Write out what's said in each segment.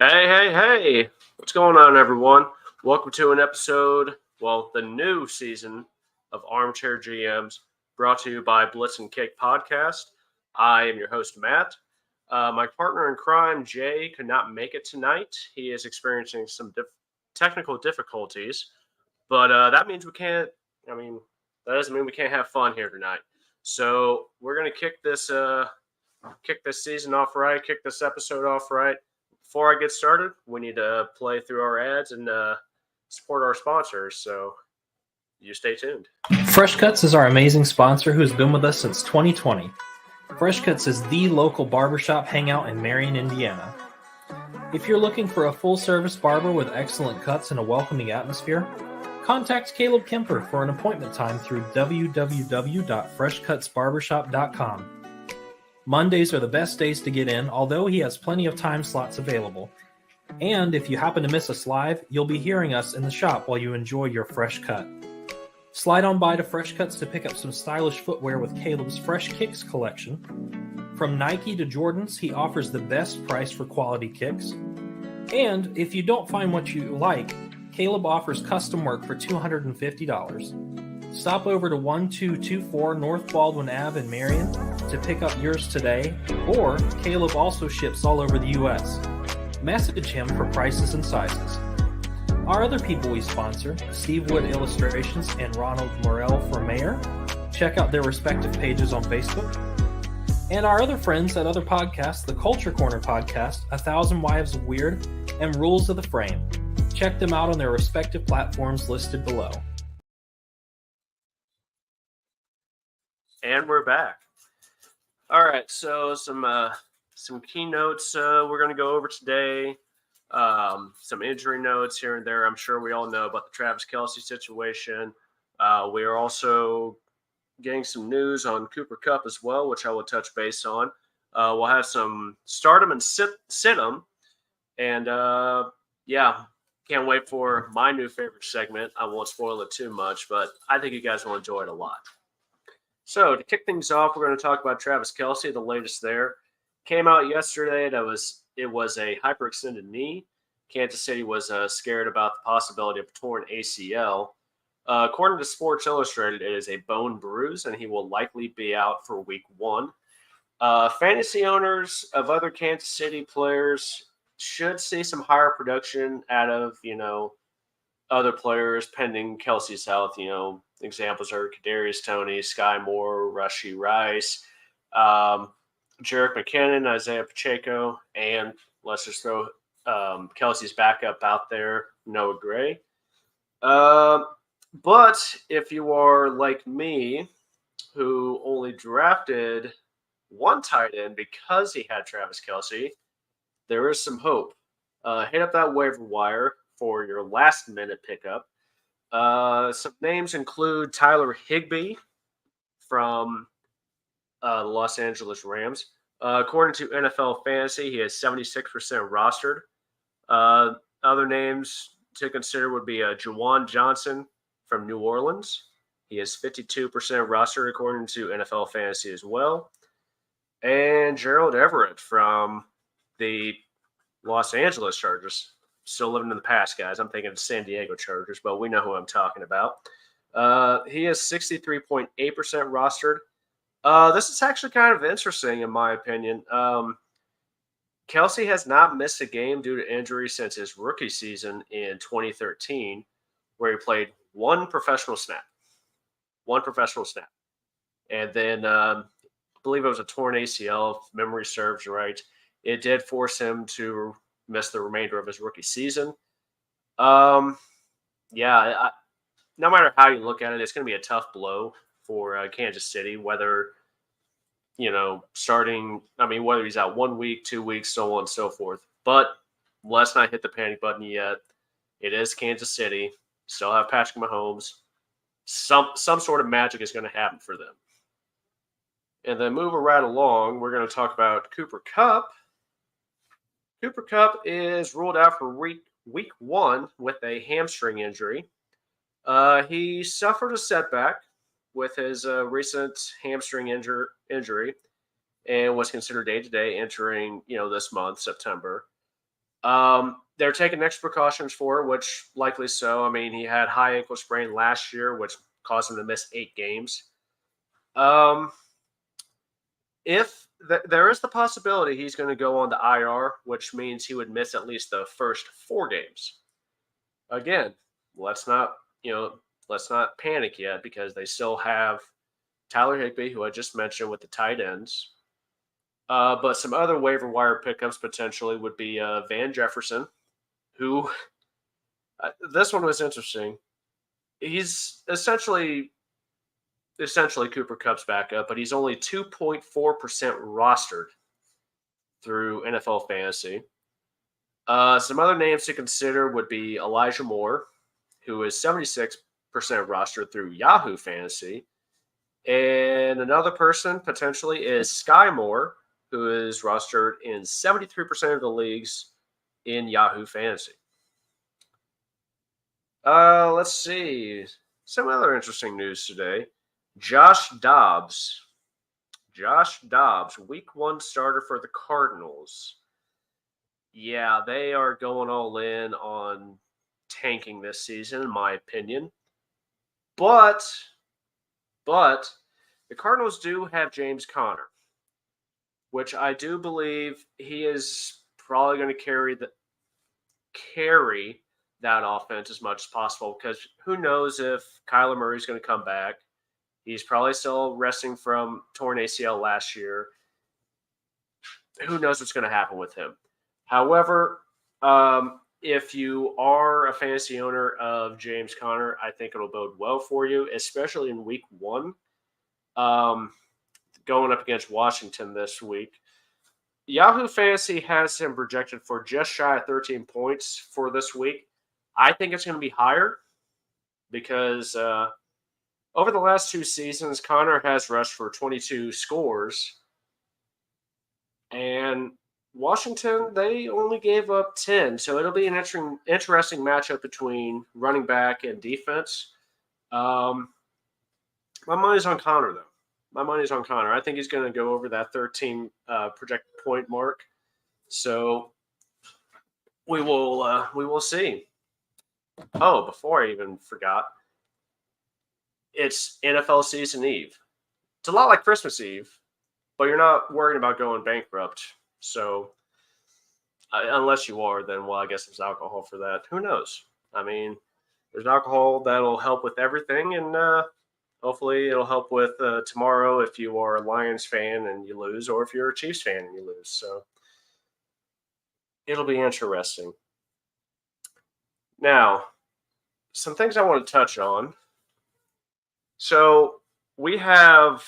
Hey. What's going on, everyone? Welcome to an episode, the new season of Armchair GMs, brought to you by Blitz and Cake Podcast. I am your host, Matt. My partner in crime, Jay, could not make it tonight. He is experiencing some technical difficulties, but that means we can't, I mean, that doesn't mean we can't have fun here tonight. So we're going to kick this season off right, kick this episode off right. Before I get started, we need to play through our ads and support our sponsors. So you stay tuned. Fresh Cuts is our amazing sponsor who has been with us since 2020. Fresh Cuts is the local barbershop hangout in Marion, Indiana. If you're looking for a full-service barber with excellent cuts and a welcoming atmosphere, contact Caleb Kemper for an appointment time through www.freshcutsbarbershop.com. Mondays are the best days to get in, although he has plenty of time slots available. And if you happen to miss us live, you'll be hearing us in the shop while you enjoy your fresh cut. Slide on by to Fresh Cuts to pick up some stylish footwear with Caleb's Fresh Kicks collection. From Nike to Jordans, he offers the best price for quality kicks. And if you don't find what you like, Caleb offers custom work for $250. Stop over to 1224 North Baldwin Ave in Marion to pick up yours today, or Caleb also ships all over the U.S. Message him for prices and sizes. Our other people we sponsor, Steve Wood Illustrations and Ronald Morell for Mayor, check out their respective pages on Facebook. And our other friends at other podcasts, the Culture Corner podcast, 1,000 Wives of Weird, and Rules of the Frame. Check them out on their respective platforms listed below. And we're back. All right, so some keynotes we're going to go over today. Some injury notes here and there. I'm sure we all know about the Travis Kelce situation. We are also getting some news on Cooper Kupp as well, which I will touch base on. We'll have some stardom and sit-em. And, can't wait for my new favorite segment. I won't spoil it too much, but I think you guys will enjoy it a lot. So to kick things off, we're going to talk about Travis Kelce, the latest there. Came out yesterday. It was a hyperextended knee. Kansas City was scared about the possibility of a torn ACL. According to Sports Illustrated, it is a bone bruise, and he will likely be out for week 1. Fantasy owners of other Kansas City players should see some higher production out of, other players pending Kelce's health. Examples are Kadarius Toney, Sky Moore, Rashee Rice, Jerick McKinnon, Isaiah Pacheco, and let's just throw Kelce's backup out there, Noah Gray. But if you are like me, who only drafted one tight end because he had Travis Kelce, there is some hope. Hit up that waiver wire for your last-minute pickup. Some names include Tyler Higbee from the Los Angeles Rams. According to NFL Fantasy, he is 76% rostered. Other names to consider would be Juwan Johnson from New Orleans. He is 52% rostered according to NFL Fantasy as well. And Gerald Everett from the Los Angeles Chargers. Still living in the past, guys. I'm thinking of San Diego Chargers, but we know who I'm talking about. He is 63.8% rostered. This is actually kind of interesting, in my opinion. Kelce has not missed a game due to injury since his rookie season in 2013, where he played one professional snap. And then I believe it was a torn ACL, if memory serves right. It did force him to miss the remainder of his rookie season. No matter how you look at it, it's going to be a tough blow for Kansas City, whether whether he's out 1 week, 2 weeks, so on and so forth. But let's not hit the panic button yet. It is Kansas City. Still have Patrick Mahomes. Some sort of magic is going to happen for them. And then moving right along, we're going to talk about Cooper Kupp. Cooper Kupp is ruled out for week 1 with a hamstring injury. He suffered a setback with his recent hamstring injury and was considered day-to-day entering, this month, September. They're taking extra precautions for it, which likely so. I mean, he had high ankle sprain last year, which caused him to miss 8 games. Um, if there is the possibility he's going to go on the IR, which means he would miss at least the first 4 games. Again, let's not let's not panic yet because they still have Tyler Higbee, who I just mentioned with the tight ends. But some other waiver wire pickups potentially would be Van Jefferson, who this one was interesting. He's essentially Cooper Kupp's backup, but he's only 2.4% rostered through NFL Fantasy. Some other names to consider would be Elijah Moore, who is 76% rostered through Yahoo Fantasy. And another person potentially is Sky Moore, who is rostered in 73% of the leagues in Yahoo Fantasy. Let's see. Some other interesting news today. Josh Dobbs, week 1 starter for the Cardinals. Yeah, they are going all in on tanking this season, in my opinion. But the Cardinals do have James Conner, which I do believe he is probably going to carry that offense as much as possible because who knows if Kyler Murray's going to come back. He's probably still resting from torn ACL last year. Who knows what's going to happen with him? However, if you are a fantasy owner of James Conner, I think it'll bode well for you, especially in week 1, going up against Washington this week. Yahoo Fantasy has him projected for just shy of 13 points for this week. I think it's going to be higher because over the last 2 seasons, Conner has rushed for 22 scores. And Washington, they only gave up 10. So it'll be an interesting matchup between running back and defense. My money's on Conner, though. I think he's going to go over that 13 projected point mark. So we will see. Oh, before I even forgot, it's NFL season eve. It's a lot like Christmas Eve, but you're not worried about going bankrupt. So unless you are, then well, I guess there's alcohol for that. Who knows? I mean, there's alcohol that'll help with everything, and hopefully it'll help with tomorrow if you are a Lions fan and you lose, or if you're a Chiefs fan and you lose. So it'll be interesting. Now, some things I want to touch on. So there's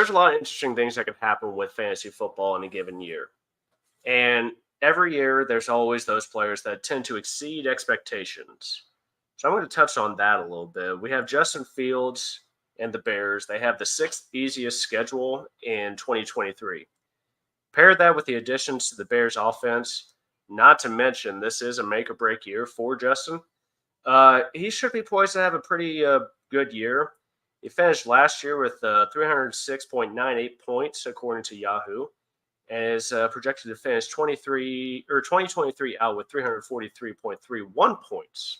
a lot of interesting things that could happen with fantasy football in a given year. And every year, there's always those players that tend to exceed expectations. So I'm going to touch on that a little bit. We have Justin Fields and the Bears. They have the 6th easiest schedule in 2023. Pair that with the additions to the Bears offense, not to mention this is a make-or-break year for Justin. He should be poised to have a pretty good year. He finished last year with 306.98 points, according to Yahoo, and is projected to finish 2023 out with 343.31 points.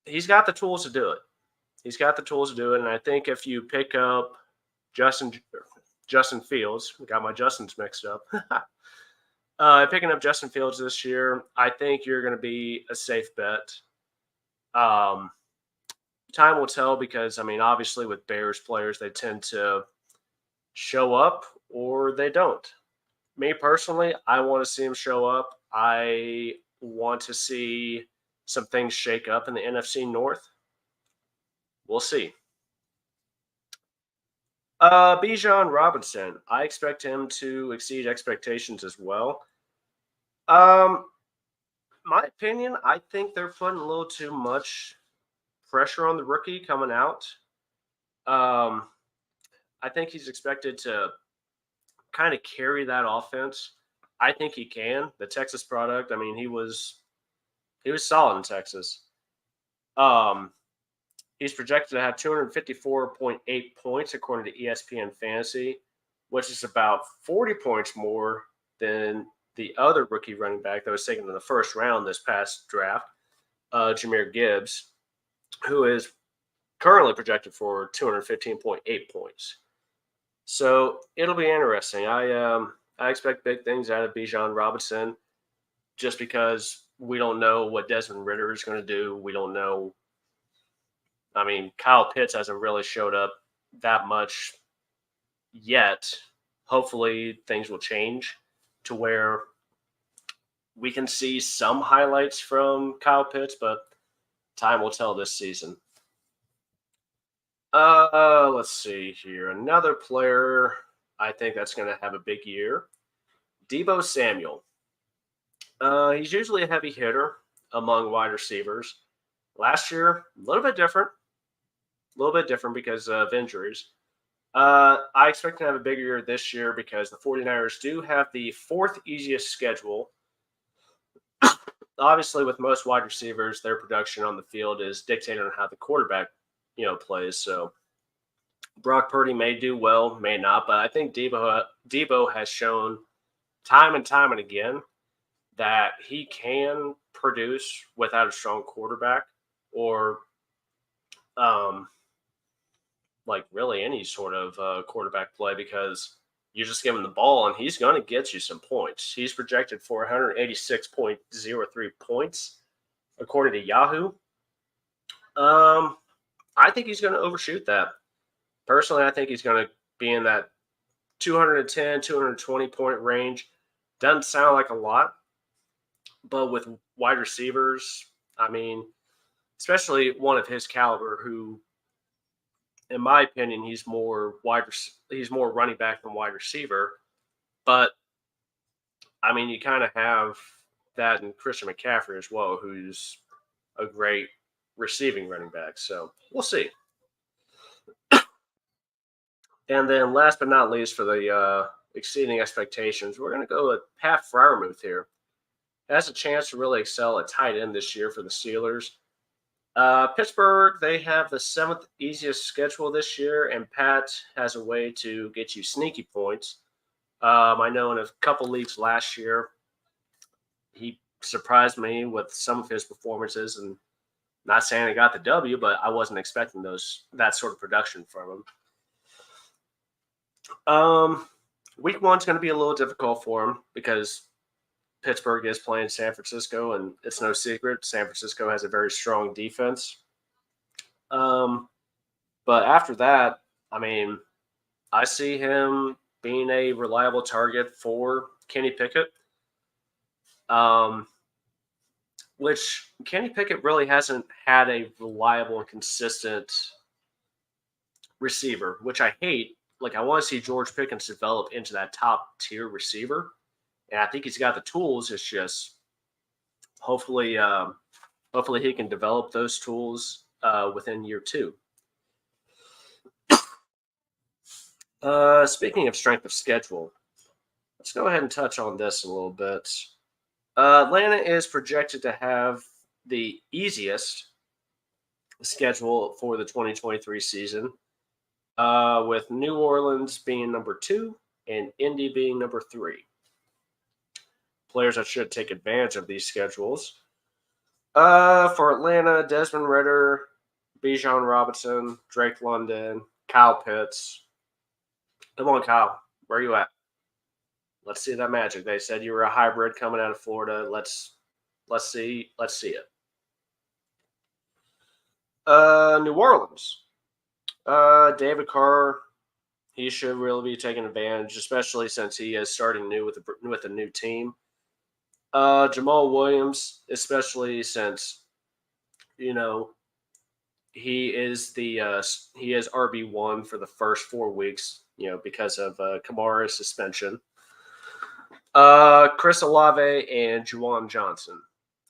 He's got the tools to do it. And I think if you pick up Justin Fields, got my Justins mixed up. Picking up Justin Fields this year, I think you're going to be a safe bet. Time will tell because, I mean, obviously with Bears players, they tend to show up or they don't. Me personally, I want to see him show up. I want to see some things shake up in the NFC North. We'll see. Bijan Robinson, I expect him to exceed expectations as well. My opinion, I think they're putting a little too much pressure on the rookie coming out. I think he's expected to kind of carry that offense. I think he can. The Texas product, I mean, he was solid in Texas. He's projected to have 254.8 points according to ESPN Fantasy, which is about 40 points more than the other rookie running back that was taken in the first round this past draft, Jameer Gibbs, who is currently projected for 215.8 points. So it'll be interesting. I expect big things out of Bijan Robinson, just because we don't know what Desmond Ridder is going to do. We don't know. I mean, Kyle Pitts hasn't really showed up that much yet. Hopefully, things will change to where we can see some highlights from Kyle Pitts, but time will tell this season. Let's see here. Another player I think that's going to have a big year, Deebo Samuel. He's usually a heavy hitter among wide receivers. Last year, a little bit different because of injuries. I expect to have a bigger year this year because the 49ers do have the fourth easiest schedule. Obviously, with most wide receivers, their production on the field is dictated on how the quarterback, plays. So Brock Purdy may do well, may not, but I think Deebo has shown time and time and again that he can produce without a strong quarterback or like really any sort of quarterback play, because you just give him the ball and he's going to get you some points. He's projected for 186.03 points according to Yahoo. I think he's going to overshoot that. Personally, I think he's going to be in that 210, 220 point range. Doesn't sound like a lot, but with wide receivers, I mean, especially one of his caliber, who, in my opinion, he's more running back than wide receiver. But I mean, you kind of have that in Christian McCaffrey as well, who's a great receiving running back. So we'll see. And then last but not least, for the exceeding expectations, we're going to go with Pat Freiermuth here. Has a chance to really excel at tight end this year for the Steelers. Pittsburgh, they have the seventh easiest schedule this year, and Pat has a way to get you sneaky points. I know in a couple leagues last year, he surprised me with some of his performances, and not saying I got the W, but I wasn't expecting that sort of production from him. Week one's going to be a little difficult for him because Pittsburgh is playing San Francisco, and it's no secret San Francisco has a very strong defense. But after that, I mean, I see him being a reliable target for Kenny Pickett, which Kenny Pickett really hasn't had a reliable and consistent receiver, which I hate. Like, I want to see George Pickens develop into that top-tier receiver. And I think he's got the tools. It's just hopefully he can develop those tools within year two. Speaking of strength of schedule, let's go ahead and touch on this a little bit. Atlanta is projected to have the easiest schedule for the 2023 season, with New Orleans being number 2 and Indy being number 3. Players that should take advantage of these schedules. For Atlanta, Desmond Ridder, Bijan Robinson, Drake London, Kyle Pitts. Come on, Kyle. Where are you at? Let's see that magic. They said you were a hybrid coming out of Florida. Let's see it. New Orleans. David Carr, he should really be taking advantage, especially since he is starting new with a new team. Jamal Williams, especially since he is RB1 for the first 4 weeks, because of Kamara's suspension. Chris Olave and Juwan Johnson.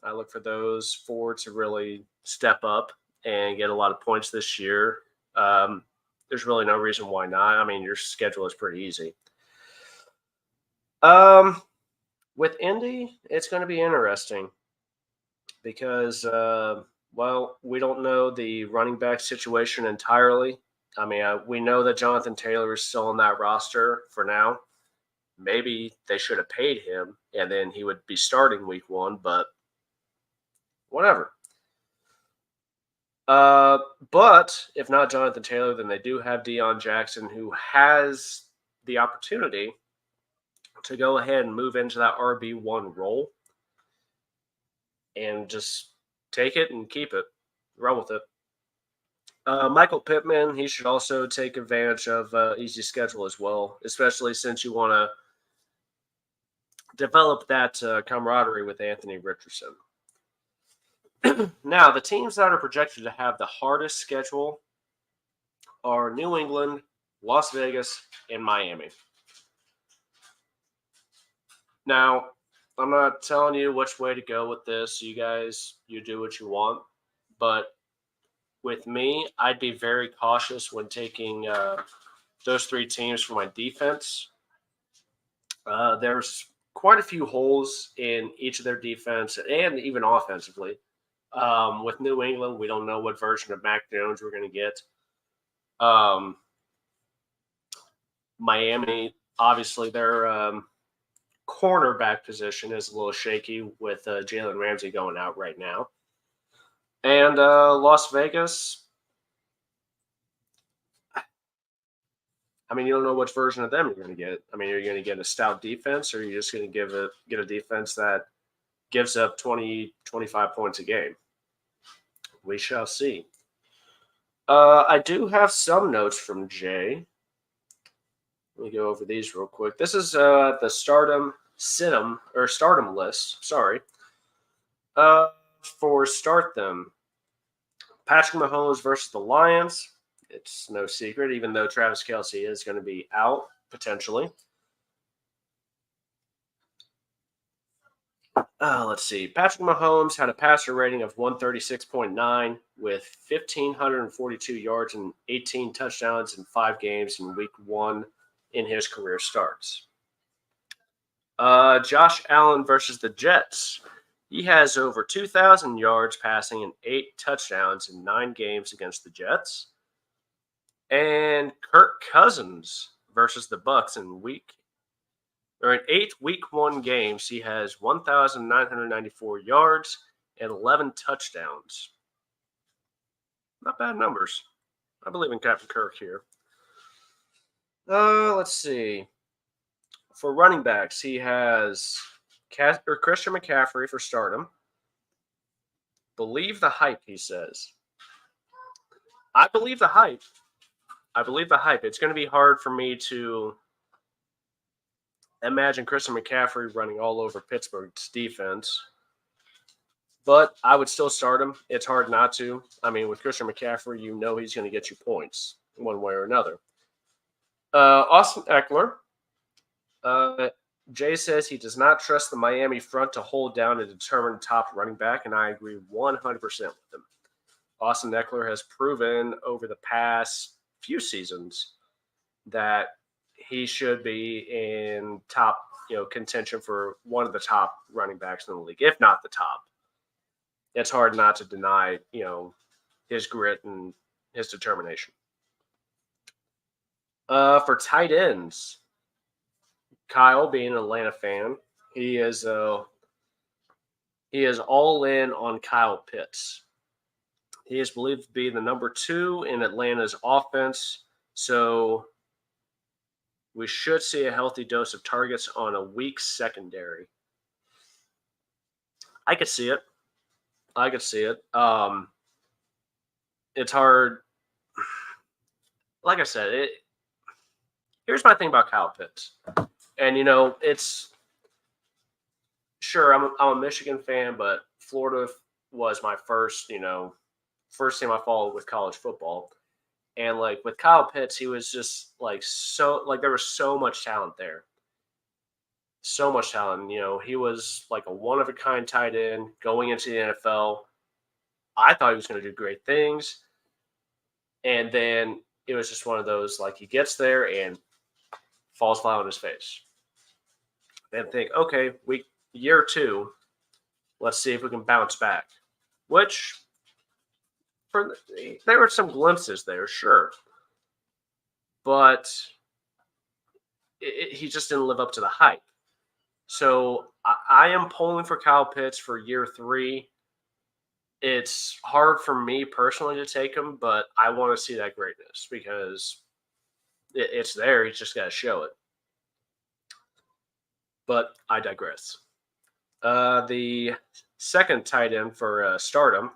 I look for those 4 to really step up and get a lot of points this year. There's really no reason why not. I mean, your schedule is pretty easy. With Indy, it's going to be interesting because, we don't know the running back situation entirely. I mean, we know that Jonathan Taylor is still on that roster for now. maybe they should have paid him, and then he would be starting week 1. But whatever. But if not Jonathan Taylor, then they do have Deion Jackson, who has the opportunity to go ahead and move into that RB1 role and just take it and keep it, run with it. Michael Pittman, he should also take advantage of easy schedule as well, especially since you want to develop that camaraderie with Anthony Richardson. Now, the teams that are projected to have the hardest schedule are New England, Las Vegas, and Miami. Now, I'm not telling you which way to go with this. You guys, you do what you want. But with me, I'd be very cautious when taking those 3 teams for my defense. There's quite a few holes in each of their defense and even offensively. With New England, we don't know what version of Mac Jones we're going to get. Miami, obviously, their cornerback position is a little shaky with Jalen Ramsey going out right now. And Las Vegas, I mean, you don't know which version of them you're going to get. I mean, are you going to get a stout defense, or are you just going to get a defense that gives up 20, 25 points a game? We shall see. I do have some notes from Jay. Let me go over these real quick. This is the stardom list. Sorry. For start them, Patrick Mahomes versus the Lions. It's no secret, even though Travis Kelce is going to be out potentially. Let's see. Patrick Mahomes had a passer rating of 136.9 with 1,542 yards and 18 touchdowns in 5 games in week 1 in his career starts. Josh Allen versus the Jets. He has over 2,000 yards passing and 8 touchdowns in 9 games against the Jets. And Kirk Cousins versus the Bucs in 8 week 1 games. He has 1,994 yards and 11 touchdowns. Not bad numbers. I believe in Captain Kirk here. Let's see. For running backs, he has Christian McCaffrey for stardom. Believe the hype, he says. I believe the hype. It's going to be hard for me to imagine Christian McCaffrey running all over Pittsburgh's defense. But I would still start him. It's hard not to. I mean, with Christian McCaffrey, you know he's going to get you points one way or another. Austin Eckler. Jay says he does not trust the Miami front to hold down a determined top running back, and I agree 100% with him. Austin Eckler has proven over the past few seasons that he should be in top, contention for one of the top running backs in the league, if not the top. It's hard not to deny, his grit and his determination. For tight ends, Kyle, being an Atlanta fan, he is all in on Kyle Pitts. He is believed to be the number 2 in Atlanta's offense, so we should see a healthy dose of targets on a weak secondary. I could see it. It's hard. Like I said, here's my thing about Kyle Pitts. And, it's sure I'm a Michigan fan, but Florida was my first team I followed with college football. And with Kyle Pitts, he was just there was so much talent there. So much talent. He was like a one-of-a-kind tight end going into the NFL. I thought he was going to do great things. And then it was just one of those, he gets there and falls flat on his face. Then think, okay, year 2, let's see if we can bounce back. Which, there were some glimpses there, sure. But he just didn't live up to the hype. So I am pulling for Kyle Pitts for year 3. It's hard for me personally to take him, but I want to see that greatness because it's there. He's just got to show it. But I digress. The second tight end for Stardom,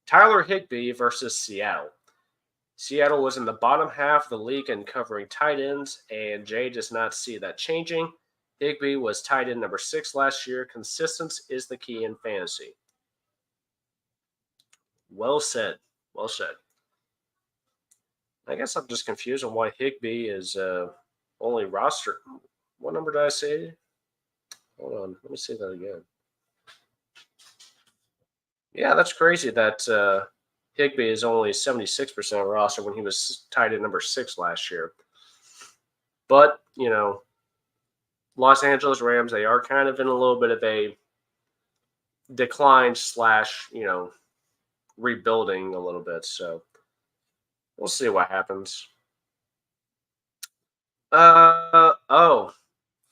Tyler Higbee versus Seattle. Seattle was in the bottom half of the league in covering tight ends, and Jay does not see that changing. Higbee was tight end number 6 last year. Consistency is the key in fantasy. Well said. Well said. I guess I'm just confused on why Higbee is only roster. What number did I say? Hold on. Let me say that again. Yeah, that's crazy that Higbee is only 76% roster when he was tied at number 6 last year. But, Los Angeles Rams, they are kind of in a little bit of a decline / rebuilding a little bit. So we'll see what happens.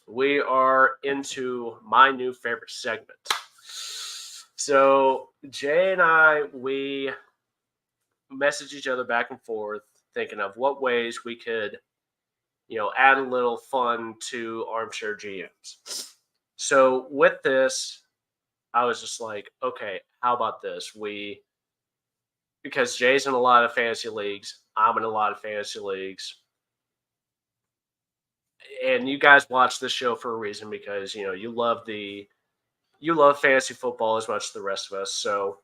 We are into my new favorite segment. So Jay and I, we message each other back and forth, thinking of what ways we could, add a little fun to Armchair GMs. So with this, I was just like, okay, how about this? Because Jay's in a lot of fantasy leagues, I'm in a lot of fantasy leagues. And you guys watch this show for a reason because, you love fantasy football as much as the rest of us. So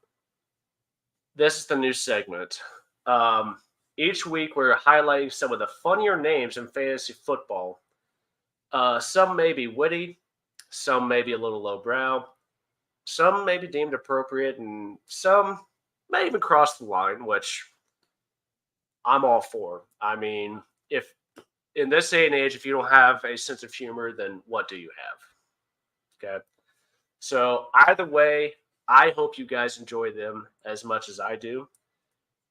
this is the new segment. Each week we're highlighting some of the funnier names in fantasy football. Some may be witty, some may be a little lowbrow, some may be deemed appropriate, and some may even cross the line, which I'm all for. I mean, if in this day and age, if you don't have a sense of humor, then what do you have? Okay. So either way, I hope you guys enjoy them as much as I do.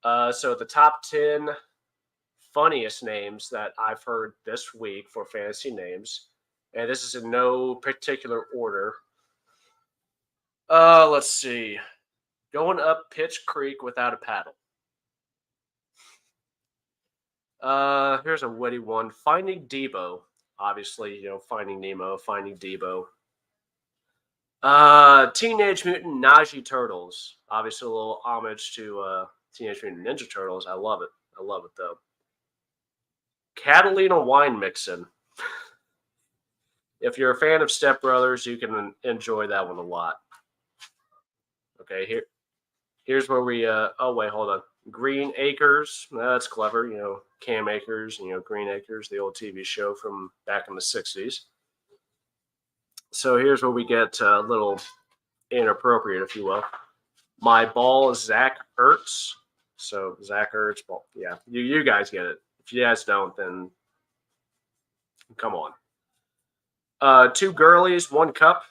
So the top 10 funniest names that I've heard this week for fantasy names, and this is in no particular order. Let's see. Going up Pitch Creek without a paddle. Here's a witty one. Finding Debo. Obviously, Finding Nemo, Finding Debo. Teenage Mutant Najee Turtles. Obviously, a little homage to Teenage Mutant Ninja Turtles. I love it. I love it, though. Catalina Wine Mixin. If you're a fan of Step Brothers, you can enjoy that one a lot. Okay, here's where we. Oh wait, hold on. Green Acres. That's clever. Cam Akers. Green Acres, the old TV show from back in the '60s. So here's where we get a little inappropriate, if you will. My ball is Zach Ertz. So Zach Ertz ball. Yeah, you guys get it. If you guys don't, then come on. 2 girlies, 1 cup.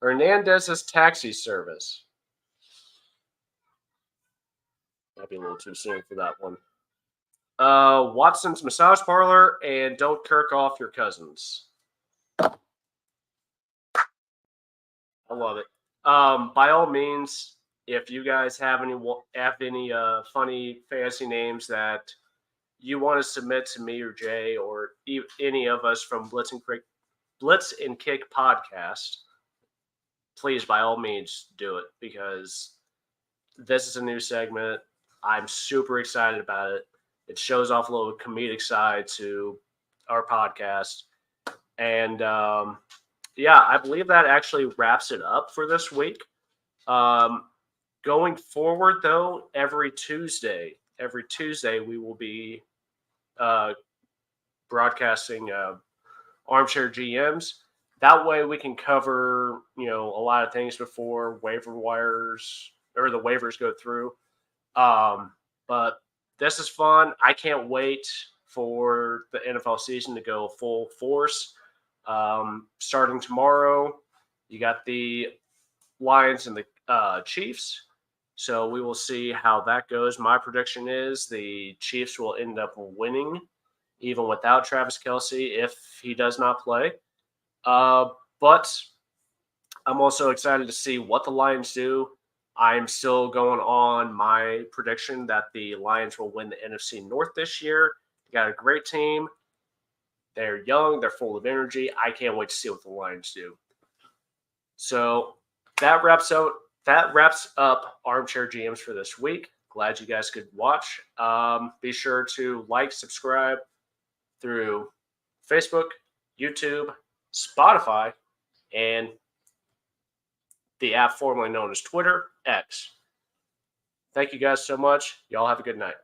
Hernandez's taxi service. Might be a little too soon for that one. Watson's massage parlor and don't kirk off your cousins. I love it. By all means, if you guys have any funny fantasy names that you want to submit to me or Jay or any of us from Blitz and Kick podcast, please, by all means, do it because this is a new segment. I'm super excited about it. It shows off a little comedic side to our podcast. And I believe that actually wraps it up for this week. Going forward, though, every Tuesday, we will be broadcasting Armchair GMs. That way we can cover, a lot of things before waiver wires or the waivers go through. But this is fun. I can't wait for the NFL season to go full force. Starting tomorrow, you got the Lions and the Chiefs. So we will see how that goes. My prediction is the Chiefs will end up winning, even without Travis Kelce, if he does not play. But I'm also excited to see what the Lions do. I'm still going on my prediction that the Lions will win the NFC North this year. They got a great team. They're young. They're full of energy. I can't wait to see what the Lions do. So that wraps up Armchair GMs for this week. Glad you guys could watch. Be sure to like, subscribe through Facebook, YouTube, Spotify, and the app formerly known as Twitter, X. Thank you guys so much. Y'all have a good night.